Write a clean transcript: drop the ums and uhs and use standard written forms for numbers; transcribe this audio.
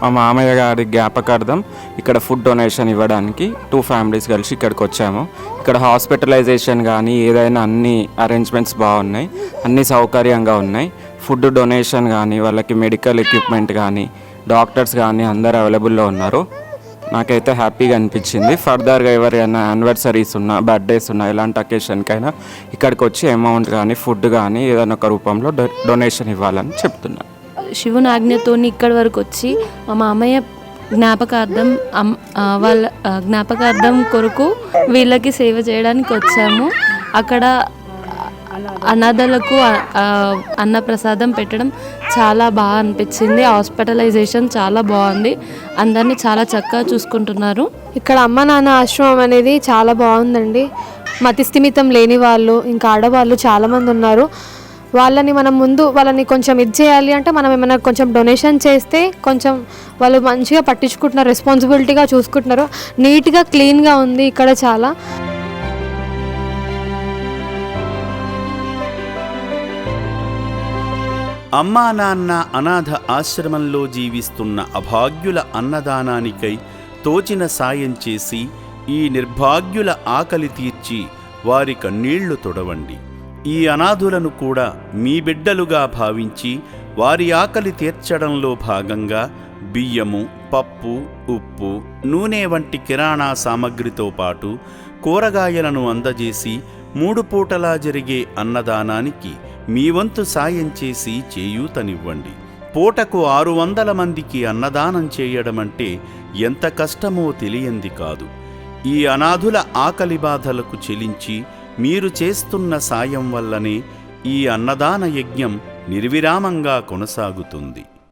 మా మామయ్య గారి జ్ఞాపకార్థం ఇక్కడ ఫుడ్ డొనేషన్ ఇవ్వడానికి 2 ఫ్యామిలీస్ కలిసి ఇక్కడికి వచ్చాము. ఇక్కడ హాస్పిటలైజేషన్ కానీ ఏదైనా అన్ని అరేంజ్మెంట్స్ బాగున్నాయి, అన్ని సౌకర్యంగా ఉన్నాయి. ఫుడ్ డొనేషన్ కానీ వాళ్ళకి మెడికల్ ఎక్విప్మెంట్ కానీ డాక్టర్స్ కానీ అందరు అవైలబుల్లో ఉన్నారు. నాకైతే హ్యాపీగా అనిపించింది. ఫర్దర్గా ఎవరైనా యానివర్సరీస్ ఉన్నా, బర్త్డేస్ ఉన్నా, ఎలాంటి అకేషన్కైనా ఇక్కడికి వచ్చి అమౌంట్ కానీ ఫుడ్ కానీ ఏదైనా ఒక రూపంలో డొనేషన్ ఇవ్వాలని చెప్తున్నాను. శివుని ఆజ్ఞతో ఇక్కడి వరకు వచ్చి మా మామయ్య జ్ఞాపకార్థం వాళ్ళ జ్ఞాపకార్థం కొరకు వీళ్ళకి సేవ చేయడానికి వచ్చాము. అక్కడ అనాథలకు అన్నప్రసాదం పెట్టడం చాలా బాగా అనిపించింది. హాస్పిటలైజేషన్ చాలా బాగుంది, అందరినీ చాలా చక్కగా చూసుకుంటున్నారు. ఇక్కడ అమ్మ నాన్న ఆశ్రమం అనేది చాలా బాగుందండి. మతిస్థిమితం లేని వాళ్ళు ఇంకా ఆడవాళ్ళు చాలామంది ఉన్నారు. వాళ్ళని కొంచెం ఇది చేయాలి అంటే మనం ఏమైనా కొంచెం డొనేషన్ చేస్తే కొంచెం వాళ్ళు మంచిగా పట్టించుకుంటున్నారు, రెస్పాన్సిబిలిటీగా చూసుకుంటున్నారు. నీట్గా క్లీన్గా ఉంది ఇక్కడ చాలా. అమ్మా నాన్న అనాథ ఆశ్రమంలో జీవిస్తున్న అభాగ్యుల అన్నదానానికై తోచిన సాయం చేసి ఈ నిర్భాగ్యుల ఆకలి తీర్చి వారి కన్నీళ్లు తొడవండి. ఈ అనాథులను కూడా మీ బిడ్డలుగా భావించి వారి ఆకలి తీర్చడంలో భాగంగా బియ్యము, పప్పు, ఉప్పు, నూనె వంటి కిరాణా సామగ్రితో పాటు కూరగాయలను అందజేసి 3 పూటలా జరిగే అన్నదానానికి మీ వంతు సాయం చేసి చేయూతనివ్వండి. పూటకు 600 మందికి అన్నదానం చేయడమంటే ఎంత కష్టమో తెలియంది కాదు. ఈ అనాథుల ఆకలి బాధలకు చెలించి మీరు చేస్తున్న సాయం వల్లనే ఈ అన్నదాన యజ్ఞం నిర్విరామంగా కొనసాగుతుంది.